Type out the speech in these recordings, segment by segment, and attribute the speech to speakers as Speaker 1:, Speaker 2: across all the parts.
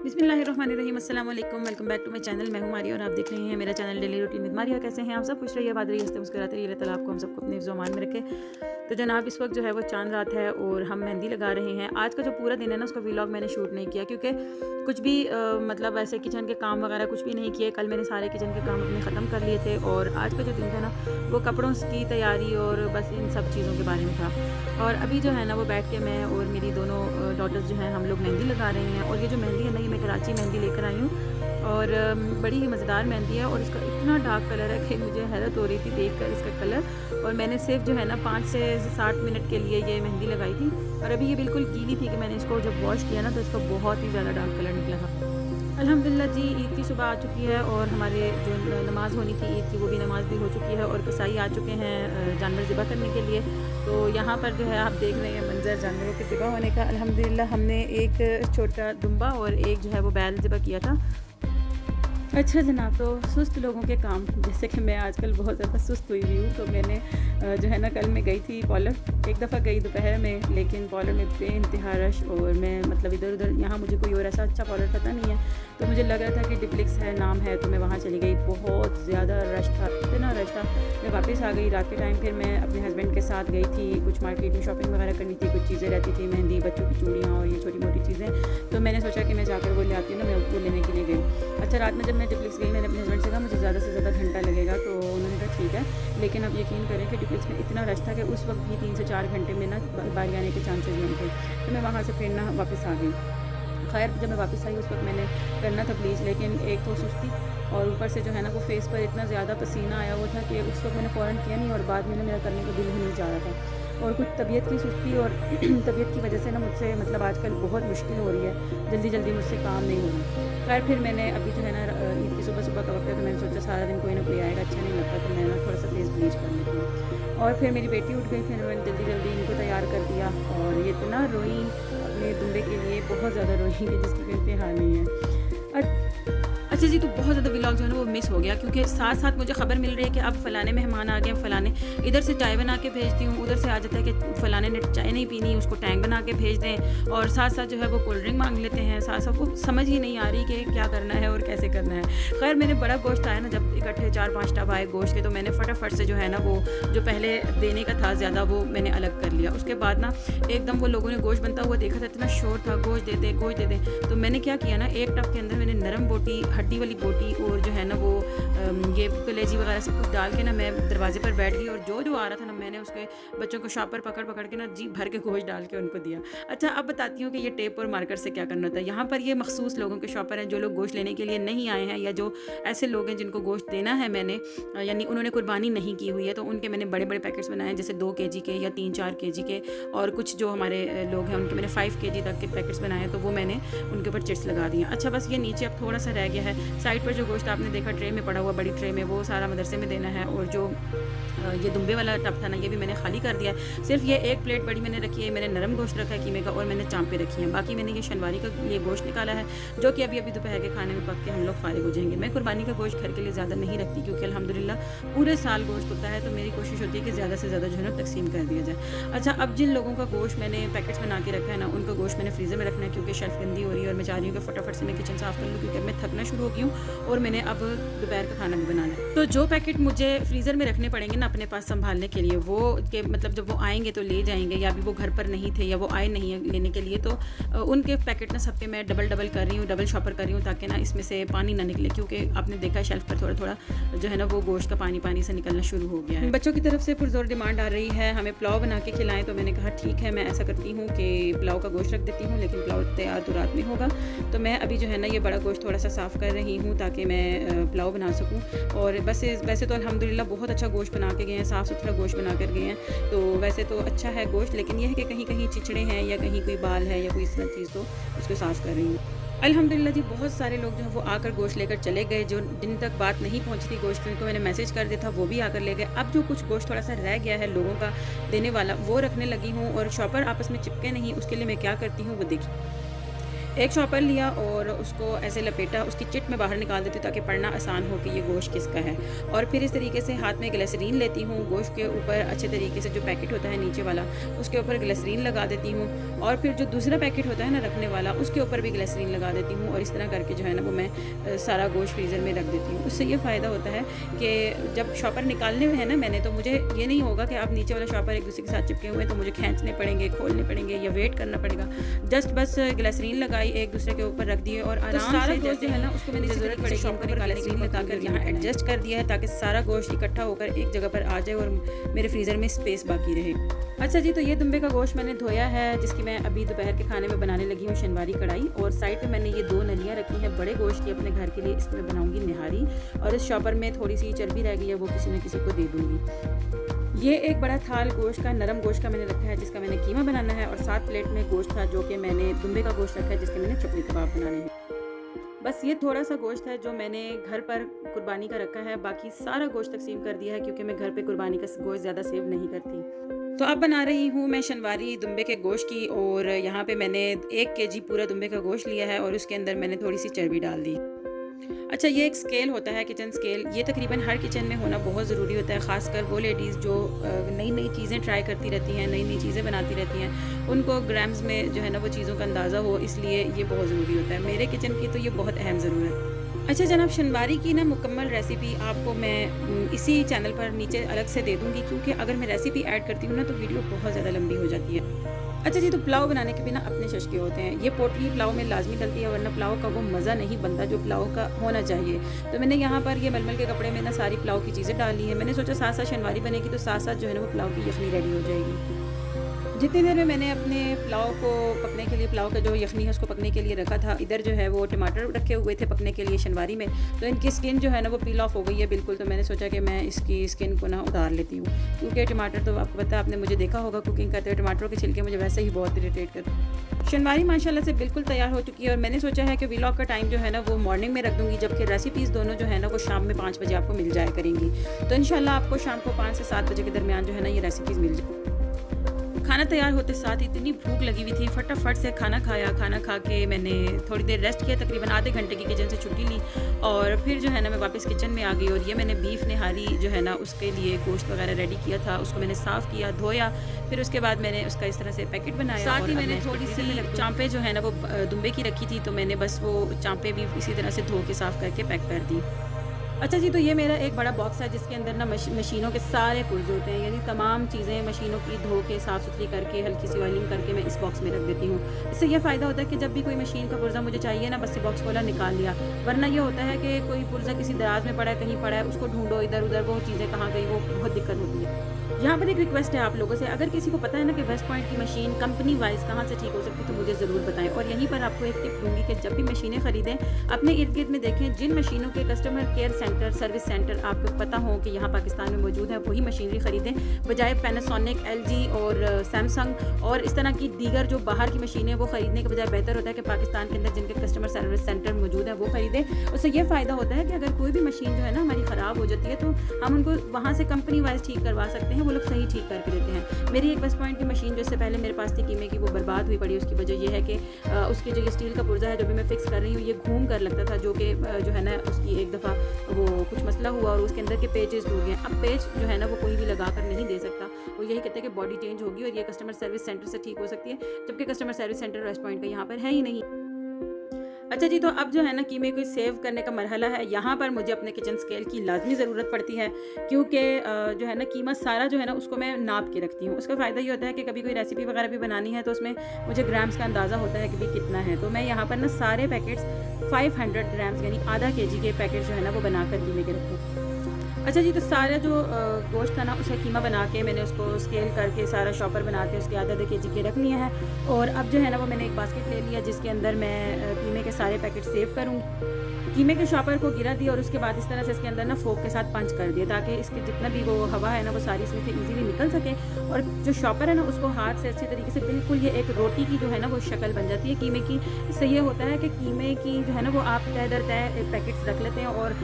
Speaker 1: बिस्मिल्लाहिर्रहमानिर्रहीम, अस्सलाम वालेकुम, welcome back to my channel. मैं हूँ मारिया और आप देख रहे हैं मेरा channel daily routine with Maria. कैसे हैं आप सब? खुश रहिए, आबाद रहिए, हंसते मुस्कुराते रहिए। अल्लाह ताला आपको हम सबको अपने हिफ्ज़ व अमान में रखे। तो जनाब, इस वक्त जो है वो चांद रात है और हम मेहंदी लगा रहे हैं। आज का जो पूरा दिन है ना, उसका व्लॉग मैंने शूट नहीं किया क्योंकि कुछ भी मतलब ऐसे किचन के काम वगैरह कुछ भी नहीं किए। कल मैंने सारे किचन के काम अपने ख़त्म कर लिए थे और आज का जो दिन था ना, वो कपड़ों की तैयारी और बस इन सब चीज़ों के बारे में था। और अभी जो है ना, वो बैठ के मैं और मेरी दोनों डॉटर्स जो हैं, हम लोग मेहंदी लगा रहे हैं। और ये जो मेहंदी है ना, ये मैं कराची मेहंदी लेकर आई हूँ और बड़ी ही मज़ेदार मेहंदी है और इसका इतना डार्क कलर है कि मुझे हैरत हो रही थी देखकर इसका कलर। और मैंने सिर्फ जो है ना 5 से 7 मिनट के लिए ये मेहंदी लगाई थी और अभी ये बिल्कुल गीली थी कि मैंने इसको जब वॉश किया ना, तो इसका बहुत ही ज़्यादा डार्क कलर निकला था। अल्हम्दुलिल्लाह जी, ईद की सुबह आ चुकी है और हमारे जो नमाज़ होनी थी ईद की, वो भी नमाज़ भी हो चुकी है और कसाई आ चुके हैं जानवर ज़िबा करने के लिए। तो यहाँ पर जो है आप देख रहे हैं मंज़र जानवरों के ज़िबा होने का। अल्हम्दुलिल्लाह हमने एक छोटा दुम्बा और एक जो है वो बैल ज़िबा किया था। अच्छा जनाब, तो सुस्त लोगों के काम, जैसे कि मैं आजकल बहुत ज़्यादा सुस्त हुई हुई हूँ। तो मैंने जो है ना, कल मैं गई थी पॉलर, एक दफ़ा गई दोपहर में, लेकिन पॉलर में बेइंतहा रश और मैं मतलब इधर उधर, यहाँ मुझे कोई और ऐसा अच्छा पॉलर पता नहीं है, तो मुझे लग रहा था कि डिप्लिक्स है नाम है, तो मैं वहाँ चली गई। बहुत ज़्यादा रश था, इतना रश था। मैं वापस आ गई रात के टाइम। फिर मैं अपने हस्बैंड के साथ गई थी, कुछ मार्केट में शॉपिंग वगैरह करनी थी, कुछ चीज़ें रहती थी, मेहंदी, बच्चों की चूड़ियाँ और ये छोटी मोटी चीज़ें। तो मैंने सोचा कि मैं जाकर वो ले आती हूँ ना, मैं वो लेने के लिए गई। अच्छा, रात में जब मैं डिप्लिक्स गई, मैंने अपने हस्बैंड से कहा मुझे ज़्यादा से ज़्यादा घंटा लगेगा, तो उन्होंने कहा ठीक है। लेकिन अब यकीन करें कि डिप्लिक्स में इतना रश था कि उस वक्त भी 3 से 4 घंटे में ना बारी आने के चांसेस नहीं थे। तो मैं वहाँ से फिर ना वापस आ गई। खैर, जब मैं वापस आई उस वक्त मैंने करना था ब्लीच, लेकिन एक तो सुस्ती और ऊपर से जो है ना, वो फेस पर इतना ज़्यादा पसीना आया हुआ था कि उस वक्त मैंने फ़ौरन किया नहीं और बाद में ना मेरा करने का दिल ही नहीं जा रहा था। और कुछ तबीयत की सुस्ती और तबीयत की वजह से ना मुझसे मतलब आजकल बहुत मुश्किल हो रही है, जल्दी जल्दी मुझसे काम नहीं हो रहा। खैर, फिर मैंने अभी जो है ना, ईद की सुबह सुबह का वक्त है, तो मैंने सोचा सारा दिन कोई ना कोई आएगा, अच्छा नहीं लगता, तो मैं ना थोड़ा सा फेस ब्लीच कर लेती हूँ। और फिर मेरी बेटी उठ गई, फिर मैंने जल्दी जल्दी इनको तैयार कर दिया और ये इतना रोई अपने दुम्बे के लिए, बहुत ज़्यादा रोई कि जिसकी कोई इंतहा नहीं है। अच्छा जी, तो बहुत ज़्यादा व्लॉग जो है ना वो मिस हो गया क्योंकि साथ साथ मुझे खबर मिल रही है कि अब फ़लाने मेहमान आ गए हैं, फ़लाने इधर से चाय बना के भेजती हूँ, उधर से आ जाता है कि फ़लाने ने चाय नहीं पीनी, उसको टैंक बना के भेज दें, और साथ साथ जो है वो कोल्ड ड्रिंक मांग लेते हैं। साथ साथ वो समझ ही नहीं आ रही कि क्या करना है और कैसे करना है। खैर, मैंने बड़ा गोश्त आया ना, जब इकट्ठे 4-5 टब आए गोश्त के, तो मैंने फटाफट से जो है ना, वो जो पहले देने का था ज़्यादा, वो मैंने अलग कर लिया। उसके बाद ना एकदम वो लोगों ने गोश्त बनता हुआ देखा था, इतना शोर था, गोश्त दे दें, गोश्त दे दें। तो मैंने क्या किया ना, एक टब के अंदर मैंने नरम बोटी, हड्डी वाली बोटी और जो है ना वो ये कलेजी वगैरह सब कुछ डाल के ना, मैं दरवाजे पर बैठ गई और जो जो आ रहा था ना, मैंने उसके बच्चों को शॉपर पकड़ पकड़ के ना जी भर के गोश्त डाल के उनको दिया। अच्छा, अब बताती हूँ कि ये टेप और मार्कर से क्या करना होता है। यहाँ पर ये मखसूस लोगों के शॉपर हैं, जो लोग गोश्त लेने के लिए नहीं आए हैं या जो ऐसे लोग हैं जिनको गोश्त देना है मैंने, यानी उन्होंने कुर्बानी नहीं की हुई है, तो उनके मैंने बड़े बड़े पैकेट्स बनाए हैं, जैसे 2 kg के या 3-4 kg के। और कुछ जो हमारे लोग हैं उनके मैंने 5 kg तक के पैकेट्स बनाए हैं, तो वो मैंने उनके ऊपर चिट्स लगा दी हैं। अच्छा, बस ये नीचे अब थोड़ा सा रह गया है। साइड पर जो गोश्त आपने देखा ट्रे में पड़ा हुआ, बड़ी ट्रे में, वो सारा मदरसे में देना है। और जो ये दुम्बे वाला टब था ना, ये भी मैंने खाली कर दिया है। सिर्फ ये एक प्लेट बड़ी मैंने रखी है, मैंने नरम गोश्त रखा है कीमे का, और मैंने चांपे रखी हैं। बाकी मैंने ये शनवारी का ये गोश्त निकाला है, जो कि अभी अभी दोपहर के खाने में पक के हम लोग फारिग हो जाएंगे। मैं कुर्बानी का गोश्त घर के लिए ज़्यादा नहीं रखती क्योंकि अल्हम्दुलिल्लाह पूरे साल गोश्त होता है, तो मेरी कोशिश होती है कि ज़्यादा से ज़्यादा जो है ना तकसीम कर दिया जाए। अच्छा, अब जिन लोगों का गोश्त मैंने पैकेट्स बना के रखा है ना, उनका गोश्त मैंने फ्रीज़र में रखना है क्योंकि शेल्फ गंदी हो रही है और मैं चाह रही हूँ कि फटाफट से मैं किचन साफ़ कर लूँ क्योंकि मैं थकना शुरू हो गई हूँ और मैंने अब दोपहर का खाना भी बनाना है। तो जो पैकेट मुझे फ्रीज़र में रखने पड़ेंगे ना अपने पास संभालने के लिए, वो के मतलब जब वो आएंगे तो ले जाएंगे, या अभी वो घर पर नहीं थे या वो आए नहीं है लेने के लिए, तो उनके पैकेट ना सबके मैं डबल कर रही हूँ, डबल शॉपर कर रही हूँ, ताकि ना इसमें से पानी ना निकले, क्योंकि आपने देखा है शेल्फ पर थोड़ा थोड़ा जो है ना वो गोश्त का पानी पानी से निकलना शुरू हो गया है। बच्चों की तरफ से पुरजोर डिमांड आ रही है हमें पुलाव बना के खिलाएं, तो मैंने कहा ठीक है, मैं ऐसा करती हूँ कि पुलाव का गोश्त रख देती हूँ, लेकिन पुलाव तैयार तो रात में होगा। तो मैं अभी जो है ना ये बड़ा गोश्त थोड़ा सा साफ़ कर रही हूँ ताकि मैं पुलाव बना सकूँ। और वैसे तो अल्हम्दुलिल्लाह बहुत अच्छा गोश्त बना के गए हैं, साफ़ सुथरा गोश्त बना कर गए हैं, तो वैसे तो अच्छा है गोश्त, लेकिन यह है कि कहीं कहीं चिचड़े हैं या कहीं कोई बाल है या कोई इस तरह चीज़, तो उसको साफ़ कर रही हूँ। अल्हम्दुलिल्लाह जी, बहुत सारे लोग जो हैं वो आकर गोश्त लेकर चले गए। जो जिन तक बात नहीं पहुंची थी गोश्त की, उनको मैंने मैसेज कर दिया था, वो भी आकर ले गए। अब जो कुछ गोश्त थोड़ा सा रह गया है लोगों का देने वाला, वो रखने लगी हूँ। और शॉपर आपस में चिपके नहीं, उसके लिए मैं क्या करती हूँ वो देखिए। एक शॉपर लिया और उसको ऐसे लपेटा, उसकी चिट में बाहर निकाल देती हूँ ताकि पढ़ना आसान हो कि ये गोश्त किसका है। और फिर इस तरीके से हाथ में ग्लिसरीन लेती हूँ, गोश्त के ऊपर अच्छे तरीके से जो पैकेट होता है नीचे वाला उसके ऊपर ग्लिसरीन लगा देती हूँ, और फिर जो दूसरा पैकेट होता है ना रखने वाला उसके ऊपर भी ग्लिसरीन लगा देती हूँ, और इस तरह करके जो है ना वो मैं सारा गोश्त फ्रीज़र में रख देती हूँ। उससे ये फ़ायदा होता है कि जब शॉपर निकालने में है ना मैंने, तो मुझे ये नहीं होगा कि आप नीचे वाला शॉपर एक दूसरे के साथ चिपके हुए हैं तो मुझे खींचने पड़ेंगे, खोलने पड़ेंगे या वेट करना पड़ेगा। जस्ट बस ग्लिसरीन लगाई, एक दूसरे के ऊपर रख दिए और आराम से जैसे है ना उसको मैंने ज़रूरत पड़ेगी शॉपर निकालने के लिए लगाकर यहाँ एडजस्ट कर दिया है ताकि सारा गोश्त इकट्ठा होकर एक जगह पर आ जाए और मेरे फ्रीज़र में स्पेस बाकी रहे। अच्छा जी, तो ये दुम्बे का गोश्त मैंने धोया है, जिसकी मैं अभी दोपहर के खाने में बनाने लगी हूँ शनवारी कढ़ाई। और साइड पे मैंने ये 2 नलियाँ रखी हैं बड़े गोश्त की अपने घर के लिए, इसमें बनाऊंगी निहारी। और इस शॉपर में थोड़ी सी चर्बी रह गई है, वो किसी न किसी को दे दूँगी। ये एक बड़ा थाल गोश्त का, नरम गोश्त का मैंने रखा है जिसका मैंने कीमा बनाना है, और 7 प्लेट में गोश्त था जो कि मैंने दुम्बे का गोश्त रखा है जिसके मैंने चपली कबाब बनाने हैं। बस ये थोड़ा सा गोश्त है जो मैंने घर पर कुर्बानी का रखा है, बाकी सारा गोश्त तकसीम कर दिया है क्योंकि मैं घर पे कुर्बानी का गोश्त ज़्यादा सेव नहीं करती। तो अब बना रही हूँ मैं शनवारी दुम्बे के गोश्त की, और यहाँ पे मैंने 1 kg पूरा दुम्बे का गोश्त लिया है और उसके अंदर मैंने थोड़ी सी चर्बी डाल दी। अच्छा, ये एक स्केल होता है किचन स्केल, ये तकरीबन हर किचन में होना बहुत ज़रूरी होता है, ख़ासकर वो लेडीज़ जो नई नई चीज़ें ट्राई करती रहती हैं, नई नई चीज़ें बनाती रहती हैं, उनको ग्राम्स में जो है ना वो चीज़ों का अंदाज़ा हो, इसलिए ये बहुत ज़रूरी होता है। मेरे किचन की तो ये बहुत अहम ज़रूरत है। अच्छा जनाब, शनवारी की ना मुकम्मल रेसिपी आपको मैं इसी चैनल पर नीचे अलग से दे दूँगी, क्योंकि अगर मैं रेसिपी ऐड करती हूँ ना तो वीडियो बहुत ज़्यादा लंबी हो जाती है। अच्छा जी, तो पुलाव बनाने के बिना अपने शशके होते हैं। ये पोटली पुलाव में लाजमी डलती है, वरना पुलाव का वो मज़ा नहीं बनता जो पुलाव का होना चाहिए। तो मैंने यहाँ पर ये मलमल के कपड़े में ना सारी पुलाव की चीज़ें डाली हैं। मैंने सोचा साथ साथ शनवारी बनेगी तो साथ साथ जो है ना वो पुलाव की यखनी रेडी हो जाएगी। जितनी देर में मैंने अपने पुलाव को पकने के लिए, पुलाव का जो यखनी है उसको पकने के लिए रखा था, इधर जो है वो टमाटर रखे हुए थे पकने के लिए शनवारी में, तो इनकी स्किन जो है ना वो पील ऑफ हो गई है बिल्कुल। तो मैंने सोचा कि मैं इसकी स्किन को ना उतार लेती हूँ, क्योंकि टमाटर तो आपको पता है, आपने मुझे देखा होगा कुकिंग करते हुए, टमाटरों के छिलके मुझे वैसे ही बहुत इरिटेट करते। शनवारी माशाल्लाह से बिल्कुल तैयार हो चुकी है, और मैंने सोचा है कि व्लॉग का टाइम जो है ना वो मॉर्निंग में रख दूँगी, जबकि रेसिपीज़ दोनों जो है ना वो शाम में 5 बजे आपको मिल जाया करेंगी। तो इंशाल्लाह आपको शाम को 5 से 7 बजे के दरमियान जो है ना ये रेसिपीज़ मिल जाए। खाना तैयार होते साथ इतनी भूख लगी हुई थी, फटाफट से खाना खाया। खाना खा के मैंने थोड़ी देर रेस्ट किया, तकरीबन आधे घंटे की किचन से छुट्टी ली, और फिर जो है ना मैं वापस किचन में आ गई। और ये मैंने बीफ निहारी जो है ना उसके लिए गोश्त वगैरह रेडी किया था, उसको मैंने साफ़ किया, धोया, फिर उसके बाद मैंने उसका इस तरह से पैकेट बनाया। साथ ही मैंने थोड़ी सी चांपे जो है ना वो दुम्बे की रखी थी, तो मैंने बस वो चांपे भी इसी तरह से धो के साफ़ करके पैक कर दी। अच्छा जी, तो ये मेरा एक बड़ा बॉक्स है जिसके अंदर ना मशीनों के सारे पुर्जे होते हैं, यानी तमाम चीज़ें मशीनों की धो के साफ़ सुथरी करके हल्की सी ऑयलिंग करके मैं इस बॉक्स में रख देती हूँ। इससे ये फ़ायदा होता है कि जब भी कोई मशीन का पुर्जा मुझे चाहिए ना, बस ये बॉक्स खोला निकाल लिया। वरना ये होता है कि कोई पुर्जा किसी दराज में पड़ा है, कहीं पड़ा है, उसको ढूंढो इधर उधर, वो चीज़ें कहाँ गई, वो बहुत दिक्कत होती है। यहाँ पर एक रिक्वेस्ट है आप लोगों से, अगर किसी को पता है ना कि वेस्ट पॉइंट की मशीन कंपनी वाइज कहाँ से ठीक हो सकती है तो मुझे ज़रूर बताएं। और यहीं पर आपको एक टिप दूंगी कि जब भी मशीनें ख़रीदें अपने इर्द गिर्द में देखें जिन मशीनों के customer care centre, service centre आपको पता हो कि यहाँ पाकिस्तान में मौजूद है, वही मशीनरी ख़रीदें, बजाय पैनासोनिक, LG और सैमसंग और इस तरह की दीगर जो बाहर की मशीनें वो ख़रीदने के बजाय बेहतर होता है कि पाकिस्तान के अंदर जिनके कस्टमर सर्विस सेंटर मौजूद है वो ख़रीदें। उससे ये फ़ायदा होता है कि अगर कोई भी मशीन जो है ना हमारी ख़राब हो जाती है तो हम उनको वहाँ से कंपनी वाइज ठीक करवा सकते हैं, वो लोग सही ठीक करके देते हैं। मेरी एक वेस्ट पॉइंट की मशीन जो इससे पहले मेरे पास थी कीमे की, वो बर्बाद हुई पड़ी। उसकी वजह यह है कि उसके जो ये स्टील का पुर्जा है जो भी मैं फिक्स कर रही हूँ, ये घूम कर लगता था, जो कि जो है ना उसकी एक दफ़ा वो कुछ मसला हुआ और उसके अंदर के पेजेस टूट गए। अब पेज जो है ना वो कोई भी लगा कर नहीं दे सकता, वो यही कहते हैं कि बॉडी चेंज होगी और ये कस्टमर सर्विस सेंटर से ठीक हो सकती है, जबकि customer service centre west point का यहाँ पर है ही नहीं। अच्छा जी, तो अब जो है ना कीमे को सेव करने का मरहला है। यहाँ पर मुझे अपने किचन स्केल की लाजमी ज़रूरत पड़ती है, क्योंकि जो है ना कीमा सारा जो है ना उसको मैं नाप के रखती हूँ। उसका फ़ायदा ये होता है कि कभी कोई रेसिपी वगैरह भी बनानी है तो उसमें मुझे ग्राम्स का अंदाज़ा होता है कि भाई कितना है। तो मैं यहाँ पर ना सारे पैकेट्स 500 ग्राम्स यानी आधा kg के पैकेट जो है ना वो बनाकर कीमे के रखूँ। अच्छा जी, तो सारा जो गोश्त था ना उसका कीमा बना के मैंने उसको स्केल करके सारा शॉपर बना के उसके आधा kg के रख लिए हैं। और अब जो है ना वो मैंने एक बास्केट ले लिया जिसके अंदर मैं कीमे के सारे पैकेट सेव करूँगी। कीमे के शॉपर को गिरा दिया और उसके बाद इस तरह से इसके अंदर ना फोक के साथ पंच कर दिया, ताकि इसके जितना भी वो हवा है ना वो सारी इसमें से इजीली निकल सके। और जो शॉपर है ना उसको हाथ से अच्छी तरीके से बिल्कुल ये एक रोटी की जो है ना वो शक्ल बन जाती है कीमे की। इससे ये होता है कि कीमे की जो है ना वो आप तय दर तय पैकेट्स रख लेते हैं और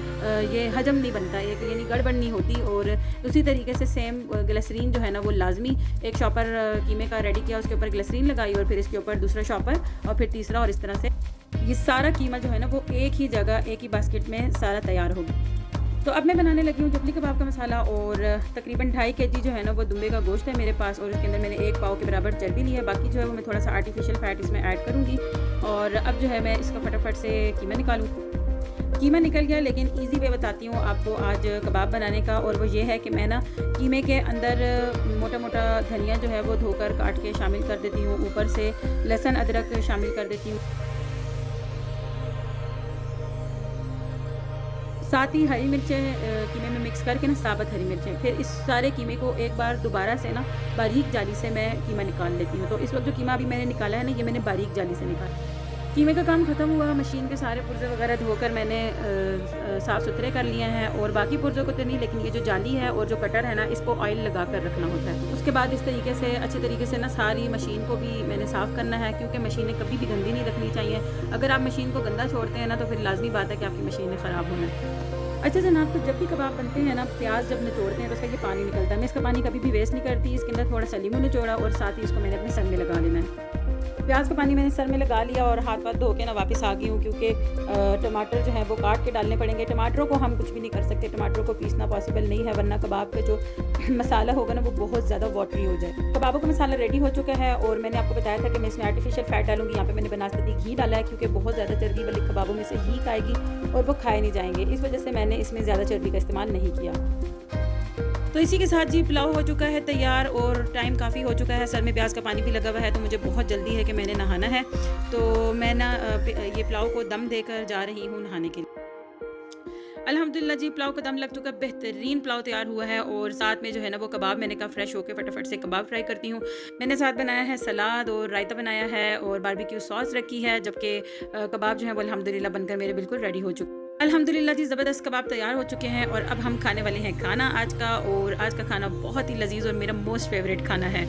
Speaker 1: ये हजम नहीं बनता, एक यानी गड़बड़ नहीं होती। और उसी तरीके से सेम ग्लिसरीन जो है ना वो लाजमी, एक शॉपर कीमे का रेडी किया, उसके ऊपर ग्लिसरीन लगाई और फिर इसके ऊपर दूसरा शॉपर और फिर तीसरा, और इस तरह से ये सारा कीमा जो है ना वो एक ही जगह, एक ही बास्केट में सारा तैयार हो गया। तो अब मैं बनाने लगी हूँ जबली कबाब का मसाला, और तकरीबन 2.5 केजी जो है ना वो दुम्बे का गोश्त है मेरे पास, और उसके अंदर मैंने 1 पाव के बराबर चर्बी ली है। बाकी जो है वो मैं थोड़ा सा आर्टिफिशियल फ़ैट इसमें ऐड करूँगी। और अब जो है मैं इसका फटाफट से कीमा निकालूँ। कीमा निकल गया, लेकिन इजी वे बताती हूँ आपको आज कबाब बनाने का, और वो ये है कि मैं ना कीमे के अंदर मोटा मोटा धनिया जो है वो धोकर काट के शामिल कर देती हूँ, ऊपर से लहसुन अदरक शामिल कर देती हूँ, साथ ही हरी मिर्चें कीमे में मिक्स करके ना, साबुत हरी मिर्चें। फिर इस सारे कीमे को एक बार दोबारा से ना बारीक जाली से मैं कीमा निकाल लेती हूँ। तो इस वक्त जो कीमा अभी मैंने निकाला है ना, ये मैंने बारीक जाली से निकाला। कीमे का काम ख़त्म हुआ, मशीन के सारे पुर्जे वगैरह धोकर मैंने साफ़ सुथरे कर लिए हैं, और बाकी पुर्जों को तो नहीं, लेकिन ये जो जाली है और जो कटर है ना, इसको ऑयल लगा कर रखना होता है। उसके बाद इस तरीके से अच्छे तरीके से ना सारी मशीन को भी मैंने साफ़ करना है, क्योंकि मशीनें कभी भी गंदी नहीं रखनी चाहिए। अगर आप मशीन को गंदा छोड़ते हैं ना, तो फिर लाजमी बात है कि आपकी मशीनें ख़राब होना है। अच्छा जनाब, तो जब भी कबाब बनते हैं ना, प्याज जब निचोड़ते हैं तो उसका ये पानी निकलता है। मैं इसका पानी कभी भी वेस्ट नहीं करती। इसके अंदर थोड़ा सा लीमू निचोड़ा, और साथ ही इसको मैंने अपने सर में लगा लेना है। प्याज का पानी मैंने सर में लगा लिया और हाथ पाथ धो के ना वापस आ गई हूँ, क्योंकि टमाटर जो है वो काट के डालने पड़ेंगे। टमाटरों को हम कुछ भी नहीं कर सकते, टमाटरों को पीसना पॉसिबल नहीं है, वरना कबाब का जो मसाला होगा ना वो बहुत ज़्यादा वाटरी हो जाए। कबाबों का मसाला रेडी हो चुका है, और मैंने आपको बताया था कि मैं इसमें आर्टिफिशियल फ़ैट डालूंगी। यहाँ पे मैंने बनास्पति घी डाला है, क्योंकि बहुत ज़्यादा चर्बी वाले कबाबों में से हीक आएगी और वो खाए नहीं जाएंगे। इस वजह से मैंने इसमें ज़्यादा चर्बी का इस्तेमाल नहीं किया। तो इसी के साथ जी पुलाव हो चुका है तैयार, और टाइम काफ़ी हो चुका है। सर में प्याज का पानी भी लगा हुआ है, तो मुझे बहुत जल्दी है कि मैंने नहाना है। तो मैं ना ये पुलाव को दम देकर जा रही हूँ नहाने के लिए। अल्हम्दुलिल्लाह जी, पुलाव का दम लग चुका, बेहतरीन पुलाव तैयार हुआ है। और साथ में जो है ना वो कबाब मैंने कहा फ्रेश होकर फटाफट से कबाब फ्राई करती हूँ। मैंने साथ बनाया है सलाद और रायता बनाया है, और बारबेक्यू सॉस रखी है, जबकि कबाब जो है वो अल्हम्दुलिल्लाह बनकर मेरे बिल्कुल रेडी हो चुके। अल्हम्दुलिल्लाह जी, ज़बरदस्त कबाब तैयार हो चुके हैं, और अब हम खाने वाले हैं खाना आज का। और आज का खाना बहुत ही लजीज और मेरा मोस्ट फेवरेट खाना है।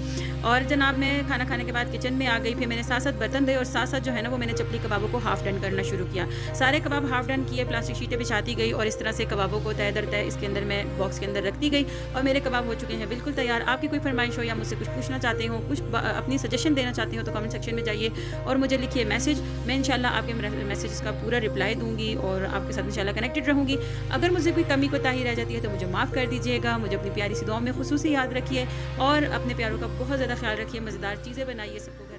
Speaker 1: और जनाब, मैं खाना खाने के बाद किचन में आ गई। फिर मैंने साथ साथ बर्तन धोए, और साथ साथ जो है ना वो मैंने चपली कबाबों को हाफ डन करना शुरू किया। सारे कबाब हाफ डन किए, प्लास्टिक शीटें बिछाती गई, और इस तरह से कबाबों को तय दर तय इसके अंदर मैं बॉक्स के अंदर रखती गई, और मेरे कबाब हो चुके हैं बिल्कुल तैयार। आपकी कोई फरमाइश हो या मुझसे कुछ पूछना चाहते हो, कुछ अपनी सजेशन देना चाहते हो, तो कमेंट सेक्शन में जाइए और मुझे लिखिए मैसेज। मैं इंशाल्लाह आपके मैसेज का पूरा रिप्लाई दूंगी, और आपके साथ इंशाल्लाह कनेक्टेड रहूँगी। अगर मुझसे कोई कमी कोताही रह जाती है तो मुझे माफ़ कर दीजिएगा। मुझे अपनी प्यारी सी दुआओं में खुसूसी याद रखिए, और अपने प्यारों का बहुत ज़्यादा ख्याल रखिए। मज़ेदार चीज़ें बनाइए, सबको